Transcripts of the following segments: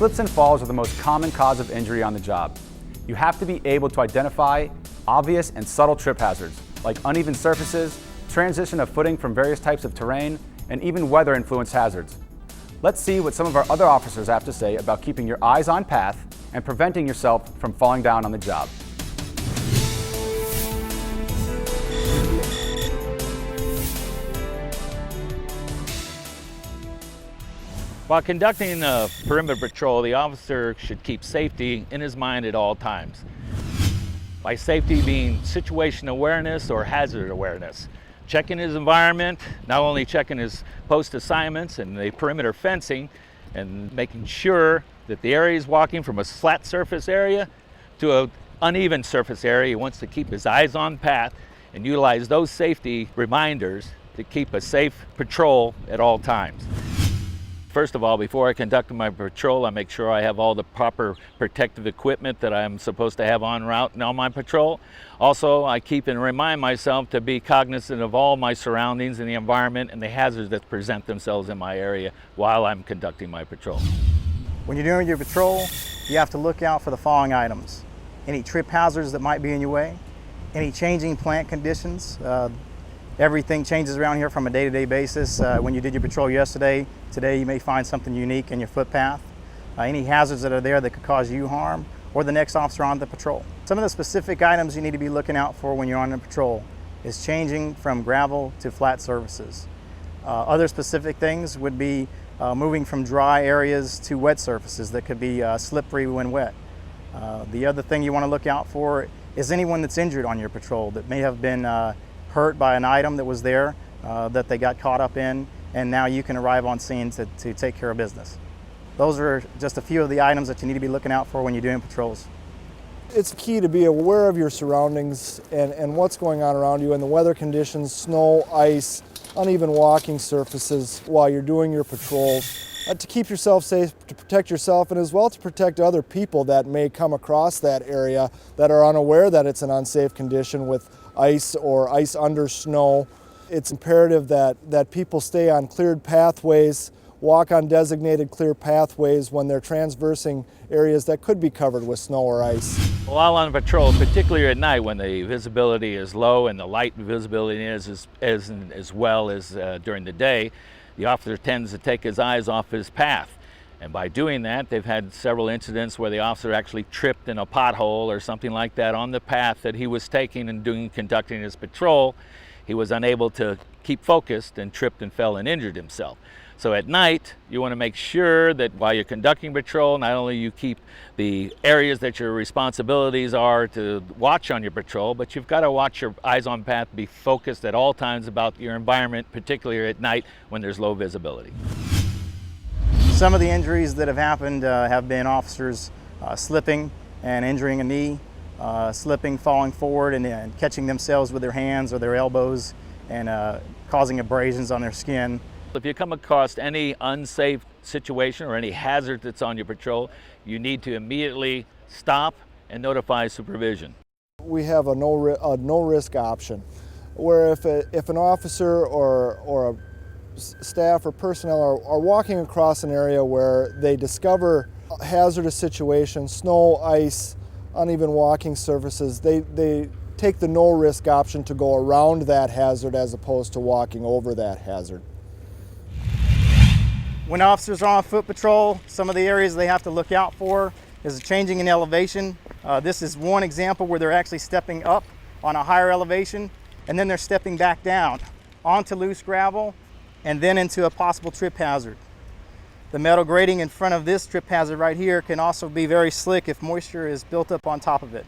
Slips and falls are the most common cause of injury on the job. You have to be able to identify obvious and subtle trip hazards, like uneven surfaces, transition of footing from various types of terrain, and even weather-influenced hazards. Let's see what some of our other officers have to say about keeping your eyes on path and preventing yourself from falling down on the job. While conducting a perimeter patrol, the officer should keep safety in his mind at all times. By safety being situation awareness or hazard awareness. Checking his environment, not only checking his post assignments and the perimeter fencing, and making sure that the area he's walking from a flat surface area to an uneven surface area. He wants to keep his eyes on path and utilize those safety reminders to keep a safe patrol at all times. First of all, before I conduct my patrol, I make sure I have all the proper protective equipment that I'm supposed to have en route and on my patrol. Also, I keep and remind myself to be cognizant of all my surroundings and the environment and the hazards that present themselves in my area while I'm conducting my patrol. When you're doing your patrol, you have to look out for the following items. Any trip hazards that might be in your way, any changing plant conditions. Everything changes around here from a day-to-day basis. When you did your patrol yesterday, today you may find something unique in your footpath. Any hazards that are there that could cause you harm or the next officer on the patrol. Some of the specific items you need to be looking out for when you're on the patrol is changing from gravel to flat surfaces. Other specific things would be moving from dry areas to wet surfaces that could be slippery when wet. The other thing you want to look out for is anyone that's injured on your patrol that may have been hurt by an item that was there that they got caught up in, and now you can arrive on scene to take care of business. Those are just a few of the items that you need to be looking out for when you're doing patrols. It's key to be aware of your surroundings and what's going on around you and the weather conditions, snow, ice, uneven walking surfaces while you're doing your patrols to keep yourself safe, to protect yourself, and as well to protect other people that may come across that area that are unaware that it's an unsafe condition with ice or ice under snow. It's imperative that people stay on cleared pathways, walk on designated clear pathways when they're traversing areas that could be covered with snow or ice. While on patrol, particularly at night when the visibility is low and the light visibility is as well as during the day, the officer tends to take his eyes off his path. And by doing that, they've had several incidents where the officer actually tripped in a pothole or something like that on the path that he was taking and conducting his patrol. He was unable to keep focused and tripped and fell and injured himself. So at night, you want to make sure that while you're conducting patrol, not only you keep the areas that your responsibilities are to watch on your patrol, but you've got to watch your eyes on path, be focused at all times about your environment, particularly at night when there's low visibility. Some of the injuries that have happened have been officers slipping and injuring a knee, slipping, falling forward and catching themselves with their hands or their elbows and causing abrasions on their skin. If you come across any unsafe situation or any hazard that's on your patrol, you need to immediately stop and notify supervision. We have a no-risk option, where if an officer or a staff or personnel are walking across an area where they discover a hazardous situation, snow, ice, uneven walking surfaces, they take the no-risk option to go around that hazard as opposed to walking over that hazard. When officers are on foot patrol, some of the areas they have to look out for is changing in elevation. This is one example where they're actually stepping up on a higher elevation, and then they're stepping back down onto loose gravel and then into a possible trip hazard. The metal grating in front of this trip hazard right here can also be very slick if moisture is built up on top of it.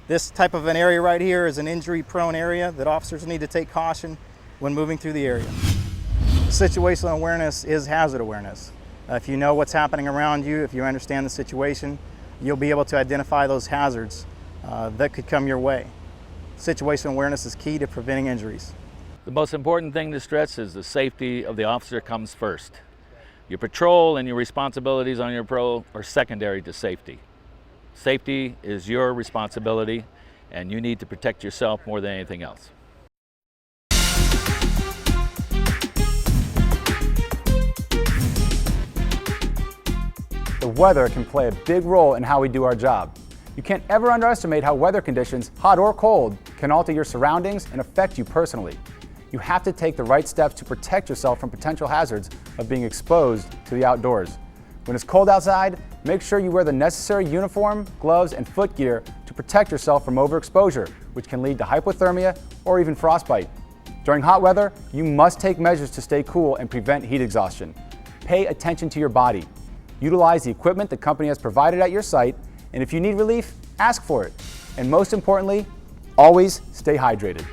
This type of an area right here is an injury-prone area that officers need to take caution when moving through the area. Situational awareness is hazard awareness. If you know what's happening around you, if you understand the situation, you'll be able to identify those hazards that could come your way. Situational awareness is key to preventing injuries. The most important thing to stress is the safety of the officer comes first. Your patrol and your responsibilities on your patrol are secondary to safety. Safety is your responsibility, and you need to protect yourself more than anything else. the weather can play a big role in how we do our job. You can't ever underestimate how weather conditions, hot or cold, can alter your surroundings and affect you personally. You have to take the right steps to protect yourself from potential hazards of being exposed to the outdoors. When it's cold outside, make sure you wear the necessary uniform, gloves, and foot gear to protect yourself from overexposure, which can lead to hypothermia or even frostbite. During hot weather, you must take measures to stay cool and prevent heat exhaustion. Pay attention to your body. Utilize the equipment the company has provided at your site, and if you need relief, ask for it. And most importantly, always stay hydrated.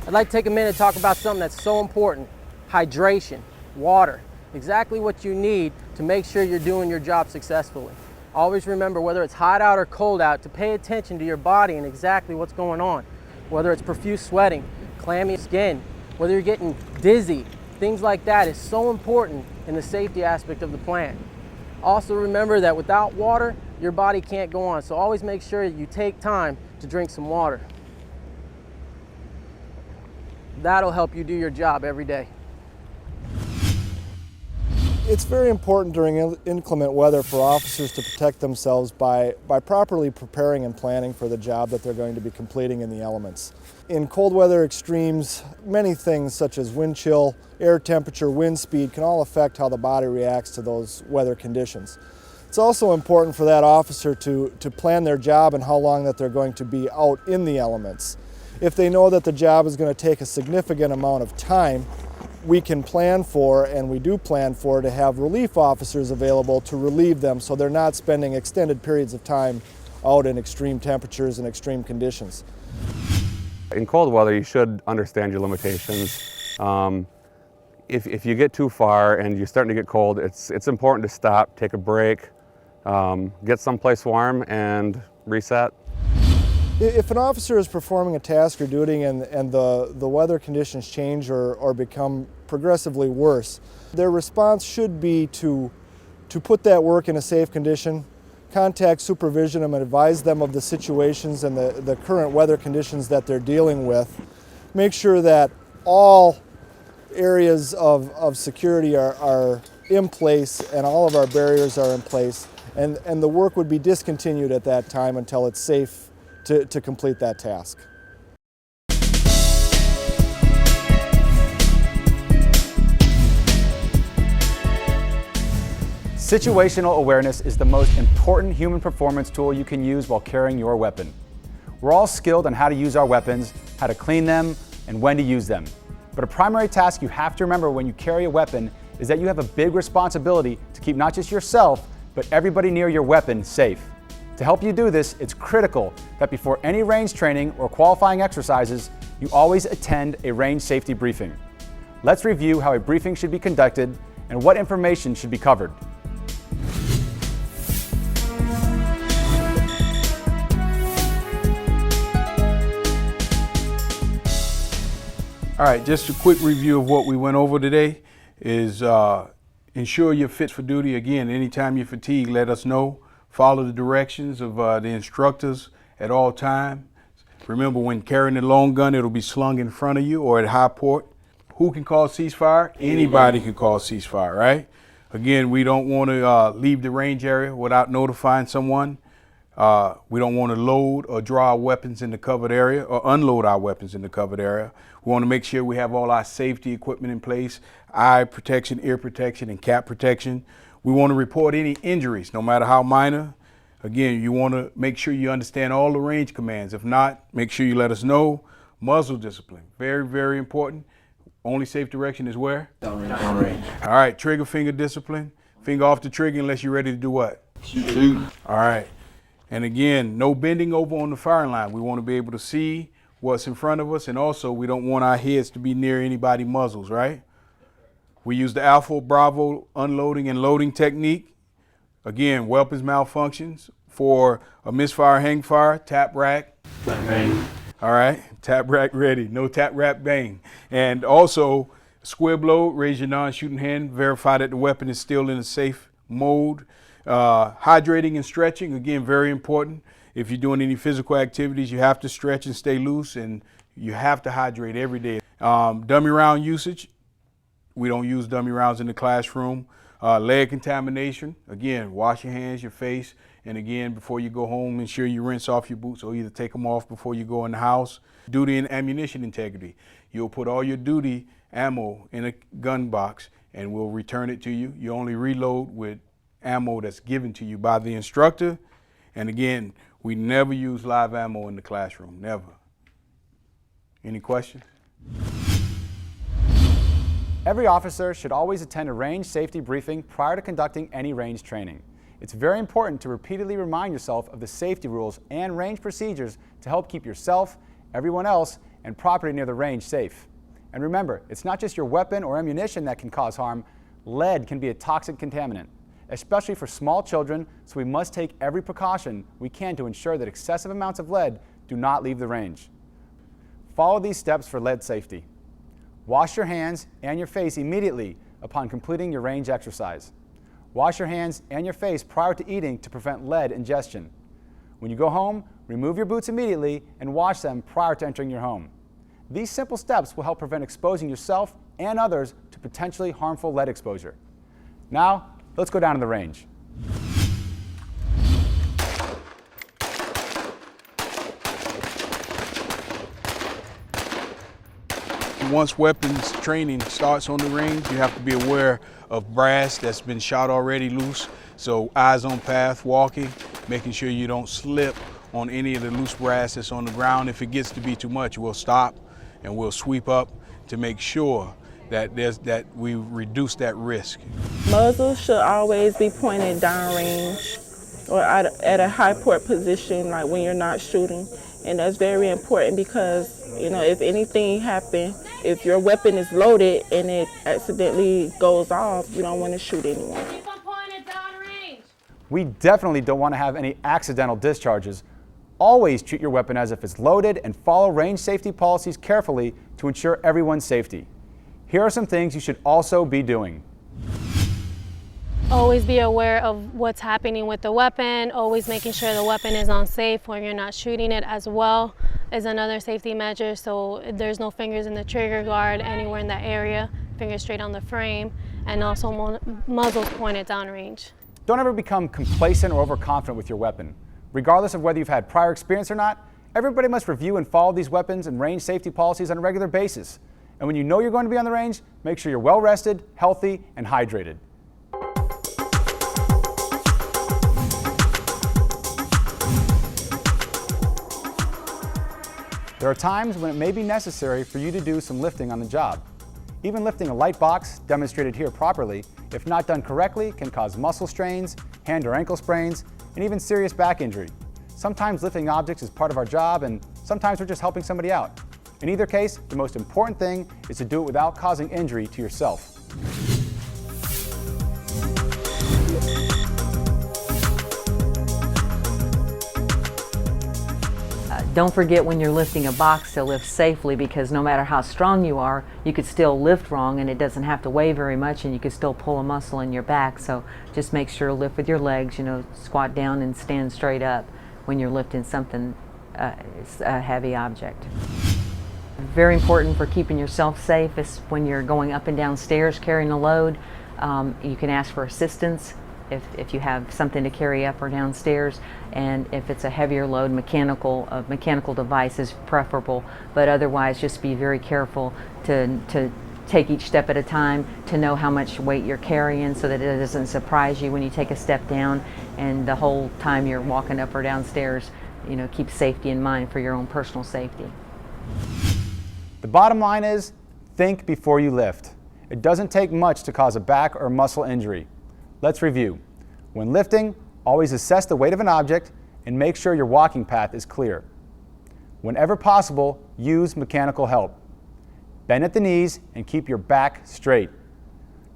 I'd like to take a minute to talk about something that's so important: hydration, water. Exactly what you need to make sure you're doing your job successfully. Always remember, whether it's hot out or cold out, to pay attention to your body and exactly what's going on. Whether it's profuse sweating, clammy skin, whether you're getting dizzy, things like that is so important in the safety aspect of the plant. Also remember that without water, your body can't go on, so always make sure you take time to drink some water. That'll help you do your job every day. It's very important during inclement weather for officers to protect themselves by properly preparing and planning for the job that they're going to be completing in the elements. In cold weather extremes, many things such as wind chill, air temperature, wind speed can all affect how the body reacts to those weather conditions. It's also important for that officer to plan their job and how long that they're going to be out in the elements. If they know that the job is going to take a significant amount of time, we can plan for, and we do plan for, to have relief officers available to relieve them so they're not spending extended periods of time out in extreme temperatures and extreme conditions. In cold weather, you should understand your limitations. If you get too far and you're starting to get cold, it's important to stop, take a break, get someplace warm, and reset. If an officer is performing a task or duty and the weather conditions change or become progressively worse, their response should be to put that work in a safe condition, contact supervision and advise them of the situations and the current weather conditions that they're dealing with. Make sure that all areas of security are in place and all of our barriers are in place, and the work would be discontinued at that time until it's safe to complete that task. Situational awareness is the most important human performance tool you can use while carrying your weapon. We're all skilled on how to use our weapons, how to clean them, and when to use them. But a primary task you have to remember when you carry a weapon is that you have a big responsibility to keep not just yourself, but everybody near your weapon safe. To help you do this, it's critical that before any range training or qualifying exercises, you always attend a range safety briefing. Let's review how a briefing should be conducted and what information should be covered. All right, just a quick review of what we went over today is ensure you're fit for duty. Again, anytime you're fatigued, let us know. Follow the directions of the instructors at all times. Remember, when carrying the long gun, it'll be slung in front of you or at high port. Who can call ceasefire? Anybody can call ceasefire, right? Again, we don't want to leave the range area without notifying someone. We don't want to load or draw our weapons in the covered area or unload our weapons in the covered area. We want to make sure we have all our safety equipment in place: eye protection, ear protection, and cap protection. We want to report any injuries, no matter how minor. Again, you want to make sure you understand all the range commands. If not, make sure you let us know. Muzzle discipline, very, very important. Only safe direction is where? Downrange. All right, trigger finger discipline. Finger off the trigger unless you're ready to do what? Shoot. All right. And again, no bending over on the firing line. We want to be able to see what's in front of us, and also we don't want our heads to be near anybody's muzzles, right? We use the Alpha Bravo unloading and loading technique. Again, weapons malfunctions for a misfire, hang fire, tap rack. Bang. All right, tap rack ready, no tap rack bang. And also squib load, raise your non-shooting hand, verify that the weapon is still in a safe mode. Hydrating and stretching, again, very important. If you're doing any physical activities, you have to stretch and stay loose, and You have to hydrate every day. Dummy round usage, we don't use dummy rounds in the classroom. Lead contamination, again, wash your hands, your face, and again, before you go home, ensure you rinse off your boots or either take them off before you go in the house. Duty and ammunition integrity. You'll put all your duty ammo in a gun box and we'll return it to you. You only reload with ammo that's given to you by the instructor. And again, we never use live ammo in the classroom, never. Any questions? Every officer should always attend a range safety briefing prior to conducting any range training. It's very important to repeatedly remind yourself of the safety rules and range procedures to help keep yourself, everyone else, and property near the range safe. And remember, it's not just your weapon or ammunition that can cause harm. Lead can be a toxic contaminant, especially for small children, so we must take every precaution we can to ensure that excessive amounts of lead do not leave the range. Follow these steps for lead safety. Wash your hands and your face immediately upon completing your range exercise. Wash your hands and your face prior to eating to prevent lead ingestion. When you go home, remove your boots immediately and wash them prior to entering your home. These simple steps will help prevent exposing yourself and others to potentially harmful lead exposure. Now, let's go down to the range. Once weapons training starts on the range, you have to be aware of brass that's been shot already loose. So eyes on path, walking, making sure you don't slip on any of the loose brass that's on the ground. If it gets to be too much, we'll stop and we'll sweep up to make sure that we reduce that risk. Muzzle should always be pointed downrange or at a high port position, like when you're not shooting. And that's very important because, you know, if anything happens, if your weapon is loaded and it accidentally goes off, you don't want to shoot anyone. Keep on pointed downrange. We definitely don't want to have any accidental discharges. Always treat your weapon as if it's loaded and follow range safety policies carefully to ensure everyone's safety. Here are some things you should also be doing. Always be aware of what's happening with the weapon. Always making sure the weapon is on safe when you're not shooting it as well is another safety measure. So there's no fingers in the trigger guard anywhere in that area, fingers straight on the frame, and also muzzles pointed downrange. Don't ever become complacent or overconfident with your weapon. Regardless of whether you've had prior experience or not, everybody must review and follow these weapons and range safety policies on a regular basis. And when you know you're going to be on the range, make sure you're well rested, healthy, and hydrated. There are times when it may be necessary for you to do some lifting on the job. Even lifting a light box, demonstrated here properly, if not done correctly, can cause muscle strains, hand or ankle sprains, and even serious back injury. Sometimes lifting objects is part of our job, and sometimes we're just helping somebody out. In either case, the most important thing is to do it without causing injury to yourself. Don't forget when you're lifting a box to lift safely, because no matter how strong you are, you could still lift wrong and it doesn't have to weigh very much and you could still pull a muscle in your back. So just make sure to lift with your legs, you know, squat down and stand straight up when you're lifting something, a heavy object. Very important for keeping yourself safe is when you're going up and down stairs carrying a load. You can ask for assistance if you have something to carry up or downstairs, and if it's a heavier load, mechanical device is preferable, but otherwise just be very careful to take each step at a time, to know how much weight you're carrying so that it doesn't surprise you when you take a step down, and the whole time you're walking up or downstairs, you know, keep safety in mind for your own personal safety. The bottom line is, think before you lift. It doesn't take much to cause a back or muscle injury. Let's review. When lifting, always assess the weight of an object and make sure your walking path is clear. Whenever possible, use mechanical help. Bend at the knees and keep your back straight.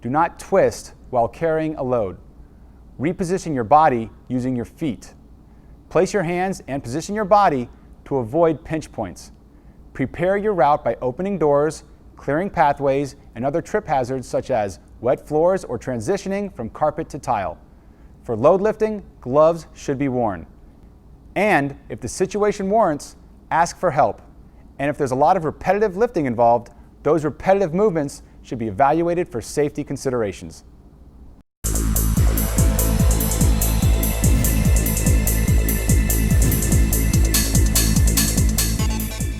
Do not twist while carrying a load. Reposition your body using your feet. Place your hands and position your body to avoid pinch points. Prepare your route by opening doors, clearing pathways, and other trip hazards such as wet floors or transitioning from carpet to tile. For load lifting, gloves should be worn. And if the situation warrants, ask for help. And if there's a lot of repetitive lifting involved, those repetitive movements should be evaluated for safety considerations.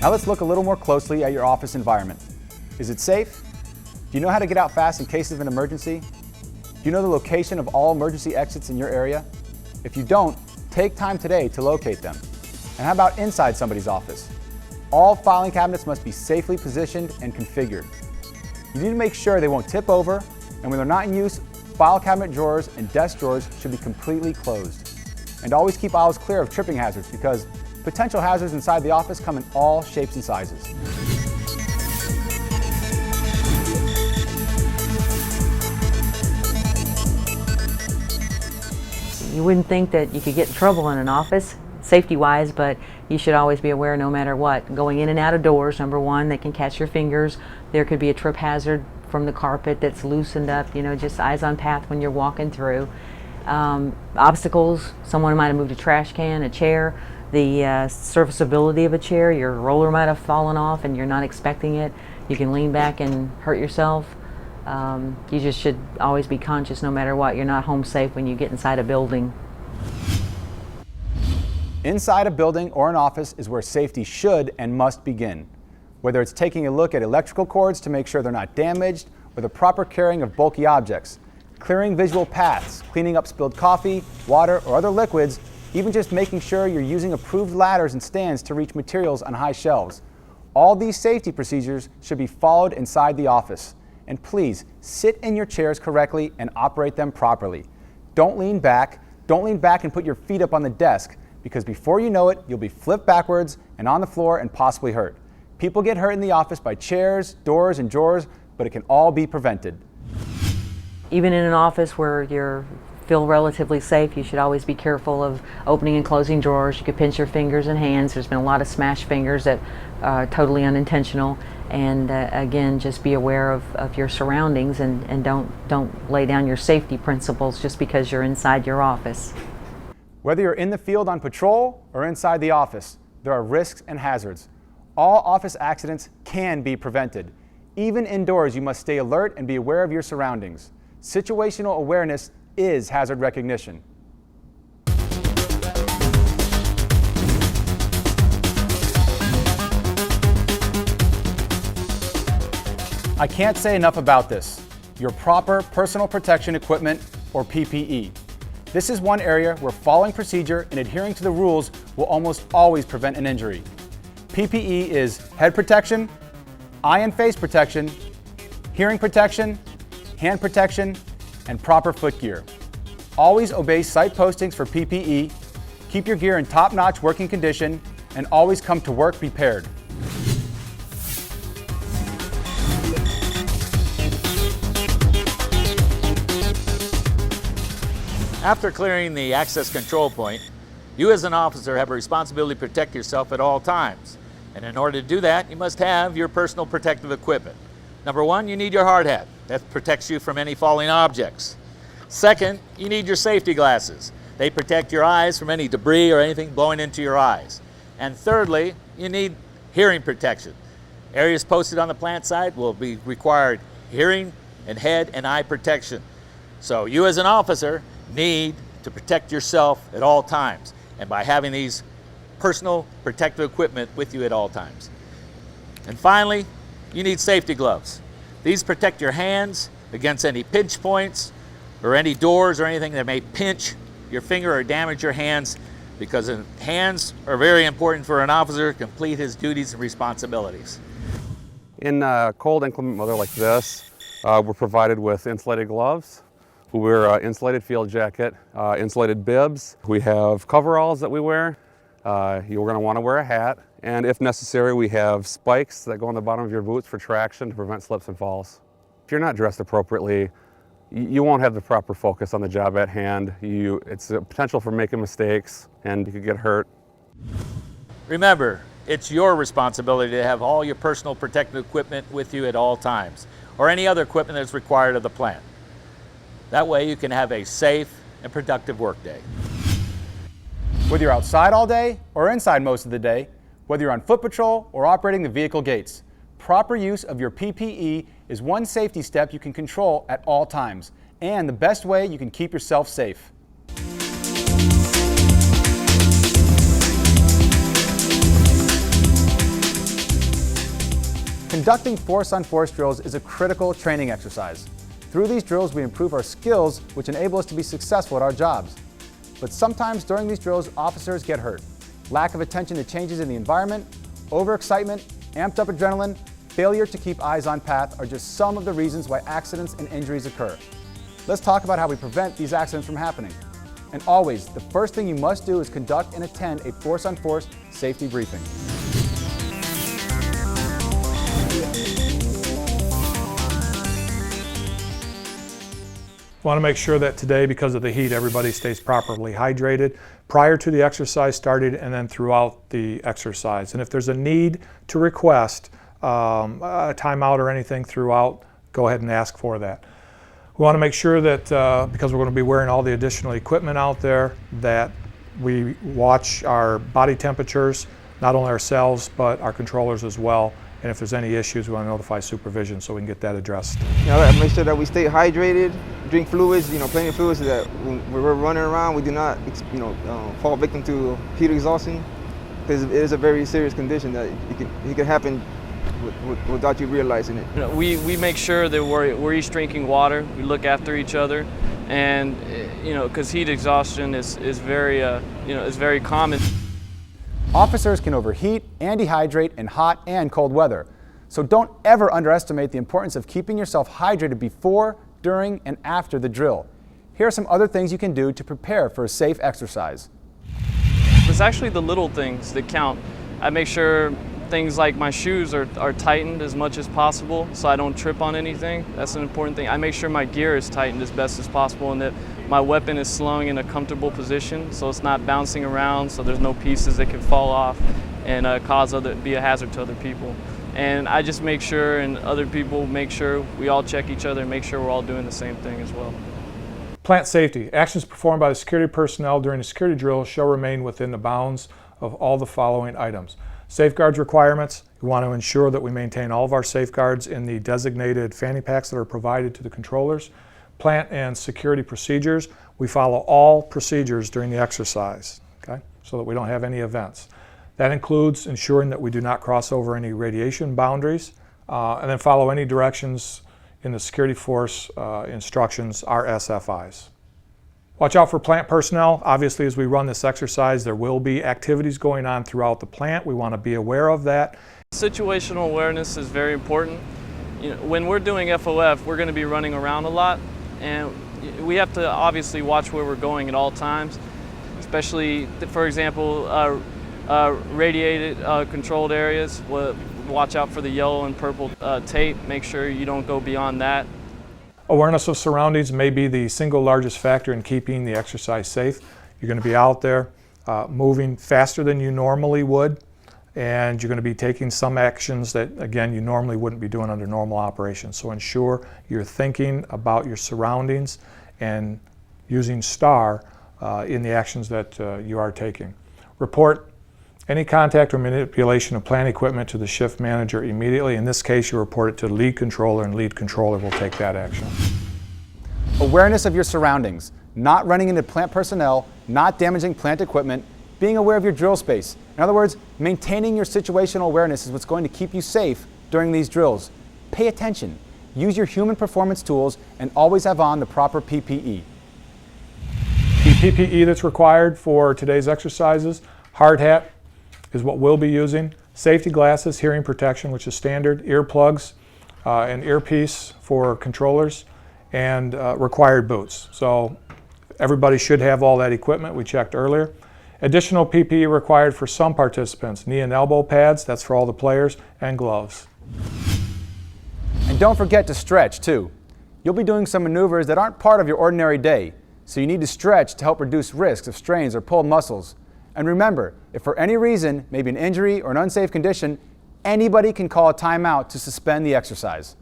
Now let's look a little more closely at your office environment. Is it safe? Do you know how to get out fast in case of an emergency? Do you know the location of all emergency exits in your area? If you don't, take time today to locate them. And how about inside somebody's office? All filing cabinets must be safely positioned and configured. You need to make sure they won't tip over, and when they're not in use, file cabinet drawers and desk drawers should be completely closed. And always keep aisles clear of tripping hazards because potential hazards inside the office come in all shapes and sizes. You wouldn't think that you could get in trouble in an office, safety-wise, but you should always be aware no matter what. Going in and out of doors, number one, they can catch your fingers. There could be a trip hazard from the carpet that's loosened up, you know, just eyes on path when you're walking through. Obstacles, someone might have moved a trash can, a chair. The serviceability of a chair, your roller might have fallen off and you're not expecting it. You can lean back and hurt yourself. You just should always be conscious no matter what. You're not home safe when you get inside a building. Inside a building or an office is where safety should and must begin. Whether it's taking a look at electrical cords to make sure they're not damaged, or the proper carrying of bulky objects, clearing visual paths, cleaning up spilled coffee, water, or other liquids, even just making sure you're using approved ladders and stands to reach materials on high shelves. All these safety procedures should be followed inside the office. And please, sit in your chairs correctly and operate them properly. Don't lean back and put your feet up on the desk, because before you know it, you'll be flipped backwards and on the floor and possibly hurt. People get hurt in the office by chairs, doors, and drawers, but it can all be prevented. Even in an office where you feel relatively safe, you should always be careful of opening and closing drawers. You could pinch your fingers and hands. There's been a lot of smashed fingers that are totally unintentional. And again, just be aware of your surroundings and don't lay down your safety principles just because you're inside your office. Whether you're in the field on patrol or inside the office, there are risks and hazards. All office accidents can be prevented. Even indoors, you must stay alert and be aware of your surroundings. Situational awareness is hazard recognition. I can't say enough about this, your proper personal protection equipment, or PPE. This is one area where following procedure and adhering to the rules will almost always prevent an injury. PPE is head protection, eye and face protection, hearing protection, hand protection, and proper foot gear. Always obey site postings for PPE, keep your gear in top-notch working condition, and always come to work prepared. After clearing the access control point, you as an officer have a responsibility to protect yourself at all times. And in order to do that, you must have your personal protective equipment. Number one, you need your hard hat. That protects you from any falling objects. Second, you need your safety glasses. They protect your eyes from any debris or anything blowing into your eyes. And thirdly, you need hearing protection. Areas posted on the plant site will be required hearing and head and eye protection. So you as an officer need to protect yourself at all times, and by having these personal protective equipment with you at all times. And finally, you need safety gloves. These protect your hands against any pinch points or any doors or anything that may pinch your finger or damage your hands, because hands are very important for an officer to complete his duties and responsibilities. In cold inclement weather like this, we're provided with insulated gloves. We wear an insulated field jacket, insulated bibs. We have coveralls that we wear. You're going to want to wear a hat. And if necessary, we have spikes that go on the bottom of your boots for traction to prevent slips and falls. If you're not dressed appropriately, you won't have the proper focus on the job at hand. It's a potential for making mistakes, and you could get hurt. Remember, it's your responsibility to have all your personal protective equipment with you at all times, or any other equipment that's required of the plant. That way you can have a safe and productive workday. Whether you're outside all day or inside most of the day, whether you're on foot patrol or operating the vehicle gates. Proper use of your PPE is one safety step you can control at all times, and the best way you can keep yourself safe. Conducting force-on-force drills is a critical training exercise. Through these drills, we improve our skills, which enable us to be successful at our jobs. But sometimes during these drills, officers get hurt. Lack of attention to changes in the environment, overexcitement, amped up adrenaline, failure to keep eyes on path are just some of the reasons why accidents and injuries occur. Let's talk about how we prevent these accidents from happening. And always, the first thing you must do is conduct and attend a force-on-force safety briefing. Want to make sure that today, because of the heat, everybody stays properly hydrated prior to the exercise started and then throughout the exercise. And if there's a need to request a timeout or anything throughout, go ahead and ask for that. We want to make sure that, because we're going to be wearing all the additional equipment out there, that we watch our body temperatures, not only ourselves, but our controllers as well. And if there's any issues, we want to notify supervision so we can get that addressed. Make sure that we stay hydrated, drink fluids, plenty of fluids, so that when we're running around, we do not, fall victim to heat exhaustion, because it is a very serious condition that it can happen without you realizing it. We make sure that we're each drinking water. We look after each other, and because heat exhaustion is very common. Officers can overheat and dehydrate in hot and cold weather. So don't ever underestimate the importance of keeping yourself hydrated before, during, and after the drill. Here are some other things you can do to prepare for a safe exercise. It's actually the little things that count. I make sure things like my shoes are tightened as much as possible so I don't trip on anything. That's an important thing. I make sure my gear is tightened as best as possible and that my weapon is slung in a comfortable position so it's not bouncing around, so there's no pieces that can fall off and be a hazard to other people. And I just make sure, and other people make sure, we all check each other and make sure we're all doing the same thing as well. Plant safety. Actions performed by the security personnel during a security drill shall remain within the bounds of all the following items. Safeguards requirements. We want to ensure that we maintain all of our safeguards in the designated fanny packs that are provided to the controllers. Plant and security procedures. We follow all procedures during the exercise, okay, so that we don't have any events. That includes ensuring that we do not cross over any radiation boundaries, and then follow any directions in the security force instructions, our SFIs. Watch out for plant personnel. Obviously, as we run this exercise, there will be activities going on throughout the plant. We want to be aware of that. Situational awareness is very important. When we're doing FOF, we're going to be running around a lot, and we have to obviously watch where we're going at all times, especially, for example, radiated controlled areas. We'll watch out for the yellow and purple tape. Make sure you don't go beyond that. Awareness of surroundings may be the single largest factor in keeping the exercise safe. You're going to be out there moving faster than you normally would, and you're going to be taking some actions that, again, you normally wouldn't be doing under normal operations. So ensure you're thinking about your surroundings and using STAIR in the actions that you are taking. Report any contact or manipulation of plant equipment to the shift manager immediately. In this case, you report it to the lead controller, and lead controller will take that action. Awareness of your surroundings, not running into plant personnel, not damaging plant equipment, being aware of your drill space. In other words, maintaining your situational awareness is what's going to keep you safe during these drills. Pay attention, use your human performance tools, and always have on the proper PPE. The PPE that's required for today's exercises: hard hat is what we'll be using, safety glasses, hearing protection, which is standard, earplugs, an earpiece for controllers, and required boots. So everybody should have all that equipment we checked earlier. Additional PPE required for some participants: knee and elbow pads, that's for all the players, and gloves. And don't forget to stretch too. You'll be doing some maneuvers that aren't part of your ordinary day, so you need to stretch to help reduce risks of strains or pulled muscles. And remember, if for any reason, maybe an injury or an unsafe condition, anybody can call a timeout to suspend the exercise.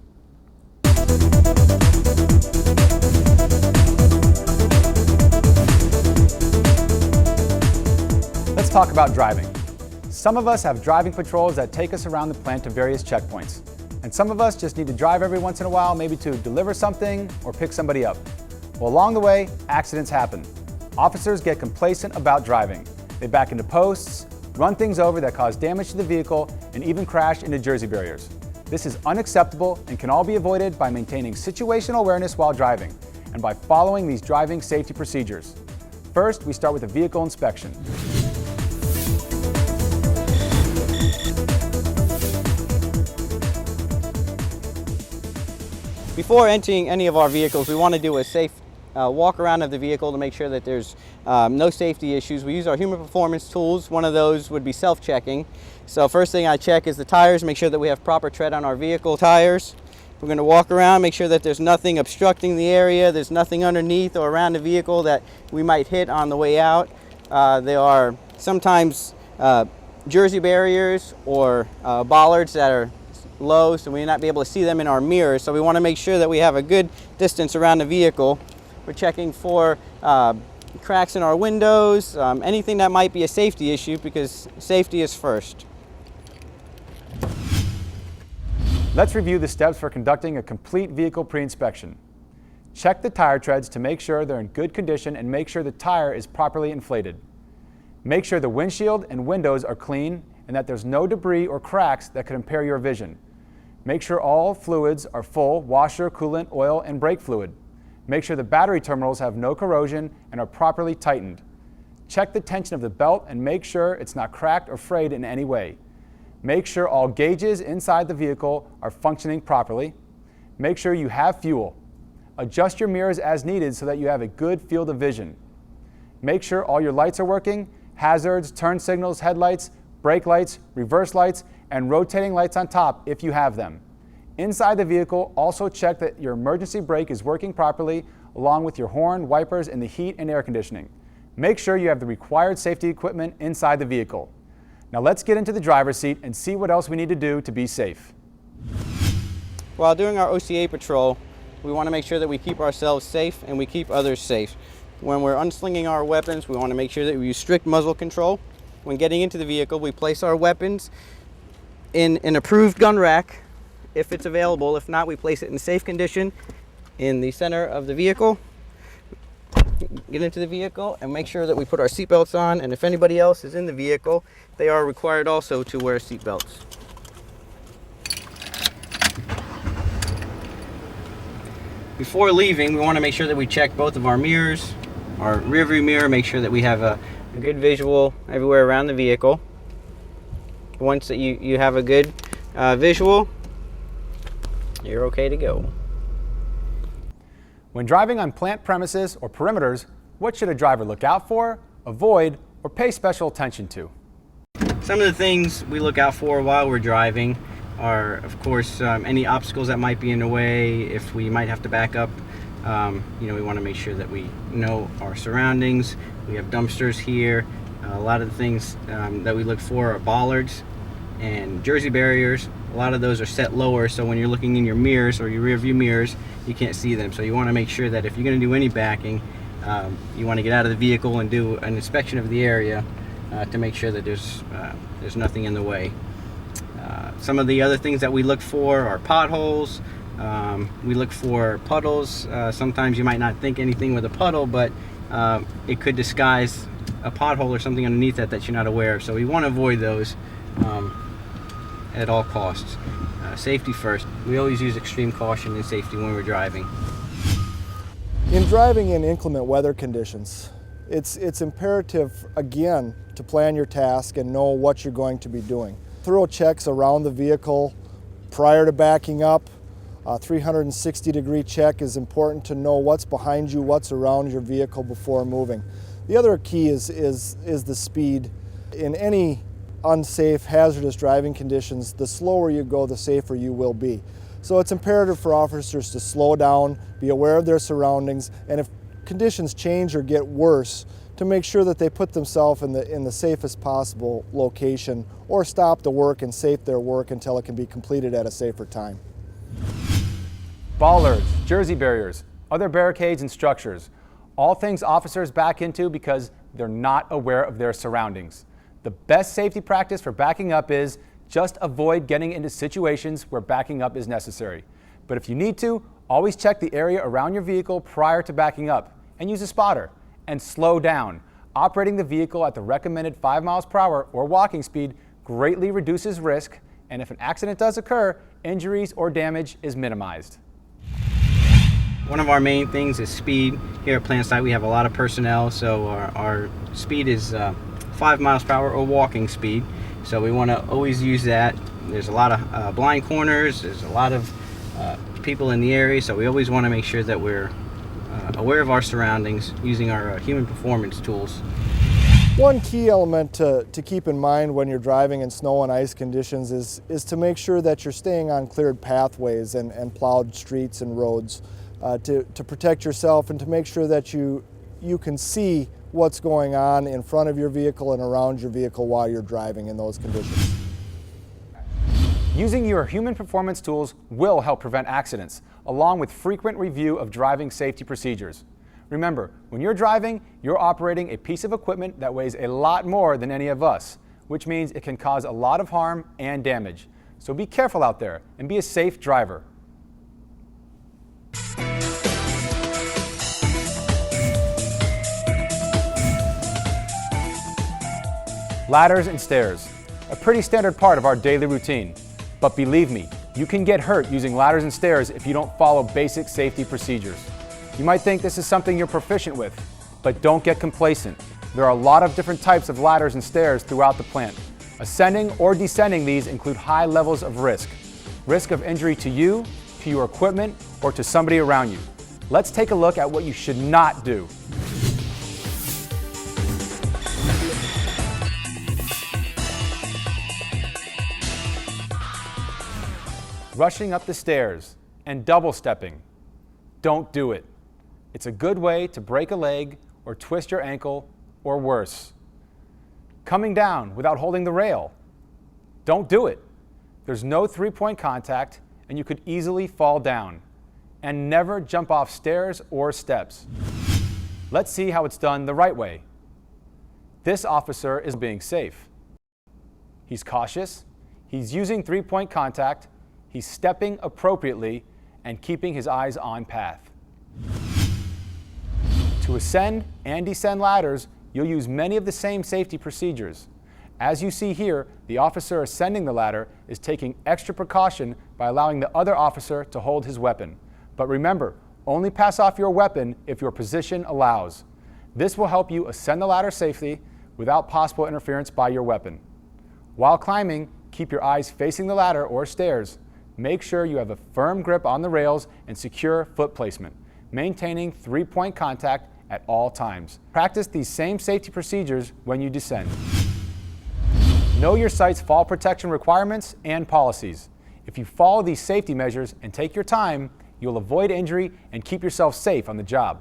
Let's talk about driving. Some of us have driving patrols that take us around the plant to various checkpoints. And some of us just need to drive every once in a while, maybe to deliver something or pick somebody up. Well, along the way, accidents happen. Officers get complacent about driving. They back into posts, run things over that cause damage to the vehicle, and even crash into Jersey barriers. This is unacceptable and can all be avoided by maintaining situational awareness while driving and by following these driving safety procedures. First, we start with a vehicle inspection. Before entering any of our vehicles, we want to do a safe walk around of the vehicle to make sure that there's no safety issues. We use our human performance tools. One of those would be self-checking. So first thing I check is the tires, make sure that we have proper tread on our vehicle tires. We're going to walk around, make sure that there's nothing obstructing the area, there's nothing underneath or around the vehicle that we might hit on the way out. There are sometimes Jersey barriers or bollards that are low, so we may not be able to see them in our mirrors. So we want to make sure that we have a good distance around the vehicle. We're checking for cracks in our windows, anything that might be a safety issue, because safety is first. Let's review the steps for conducting a complete vehicle pre-inspection. Check the tire treads to make sure they're in good condition and make sure the tire is properly inflated. Make sure the windshield and windows are clean and that there's no debris or cracks that could impair your vision. Make sure all fluids are full: washer, coolant, oil, and brake fluid. Make sure the battery terminals have no corrosion and are properly tightened. Check the tension of the belt and make sure it's not cracked or frayed in any way. Make sure all gauges inside the vehicle are functioning properly. Make sure you have fuel. Adjust your mirrors as needed so that you have a good field of vision. Make sure all your lights are working: hazards, turn signals, headlights, brake lights, reverse lights, and rotating lights on top if you have them. Inside the vehicle, also check that your emergency brake is working properly, along with your horn, wipers, and the heat and air conditioning. Make sure you have the required safety equipment inside the vehicle. Now let's get into the driver's seat and see what else we need to do to be safe. While doing our OCA patrol, we want to make sure that we keep ourselves safe and we keep others safe. When we're unslinging our weapons, we want to make sure that we use strict muzzle control. When getting into the vehicle, we place our weapons in an approved gun rack if it's available. If not, we place it in safe condition in the center of the vehicle. Get into the vehicle and make sure that we put our seatbelts on, and if anybody else is in the vehicle, they are required also to wear seatbelts. Before leaving, we want to make sure that we check both of our mirrors, our rear view mirror, make sure that we have a good visual everywhere around the vehicle. Once that you have a good visual, you're okay to go. When driving on plant premises or perimeters, what should a driver look out for, avoid, or pay special attention to? Some of the things we look out for while we're driving are, of course, any obstacles that might be in the way. If we might have to back up, we want to make sure that we know our surroundings. We have dumpsters here. A lot of the things that we look for are bollards and Jersey barriers. A lot of those are set lower, so when you're looking in your mirrors or your rear view mirrors, you can't see them. So you want to make sure that if you're going to do any backing, you want to get out of the vehicle and do an inspection of the area to make sure that there's nothing in the way. Some of the other things that we look for are potholes. We look for puddles. Sometimes you might not think anything with a puddle, but it could disguise a pothole or something underneath that you're not aware of. So we want to avoid those at all costs. Safety first. We always use extreme caution and safety when we're driving. In driving in inclement weather conditions, it's imperative, again, to plan your task and know what you're going to be doing. Thorough checks around the vehicle prior to backing up. A 360-degree check is important to know what's behind you, what's around your vehicle before moving. The other key is the speed. In any unsafe, hazardous driving conditions, the slower you go, the safer you will be. So it's imperative for officers to slow down, be aware of their surroundings, and if conditions change or get worse, to make sure that they put themselves in the safest possible location or stop the work and safe their work until it can be completed at a safer time. Bollards, Jersey barriers, other barricades and structures, all things officers back into because they're not aware of their surroundings. The best safety practice for backing up is just avoid getting into situations where backing up is necessary. But if you need to, always check the area around your vehicle prior to backing up and use a spotter. And slow down. Operating the vehicle at the recommended 5 miles per hour or walking speed greatly reduces risk, and if an accident does occur, injuries or damage is minimized. One of our main things is speed. Here at plant site we have a lot of personnel, so our speed is 5 miles per hour or walking speed. So we want to always use that. There's a lot of blind corners, there's a lot of people in the area, so we always want to make sure that we're aware of our surroundings using our human performance tools. One key element to keep in mind when you're driving in snow and ice conditions is to make sure that you're staying on cleared pathways and plowed streets and roads to protect yourself and to make sure that you can see what's going on in front of your vehicle and around your vehicle while you're driving in those conditions. Using your human performance tools will help prevent accidents, along with frequent review of driving safety procedures. Remember, when you're driving, you're operating a piece of equipment that weighs a lot more than any of us, which means it can cause a lot of harm and damage. So be careful out there and be a safe driver. Ladders and stairs, a pretty standard part of our daily routine. But believe me, you can get hurt using ladders and stairs if you don't follow basic safety procedures. You might think this is something you're proficient with, but don't get complacent. There are a lot of different types of ladders and stairs throughout the plant. Ascending or descending these include high levels of risk. Risk of injury to you, to your equipment, or to somebody around you. Let's take a look at what you should not do. Rushing up the stairs and double stepping. Don't do it. It's a good way to break a leg or twist your ankle or worse. Coming down without holding the rail. Don't do it. There's no three-point contact and you could easily fall down. And never jump off stairs or steps. Let's see how it's done the right way. This officer is being safe. He's cautious, he's using three-point contact, he's stepping appropriately and keeping his eyes on path. To ascend and descend ladders, you'll use many of the same safety procedures. As you see here, the officer ascending the ladder is taking extra precaution by allowing the other officer to hold his weapon. But remember, only pass off your weapon if your position allows. This will help you ascend the ladder safely without possible interference by your weapon. While climbing, keep your eyes facing the ladder or stairs. Make sure you have a firm grip on the rails and secure foot placement, maintaining three-point contact at all times. Practice these same safety procedures when you descend. Know your site's fall protection requirements and policies. If you follow these safety measures and take your time, you'll avoid injury and keep yourself safe on the job.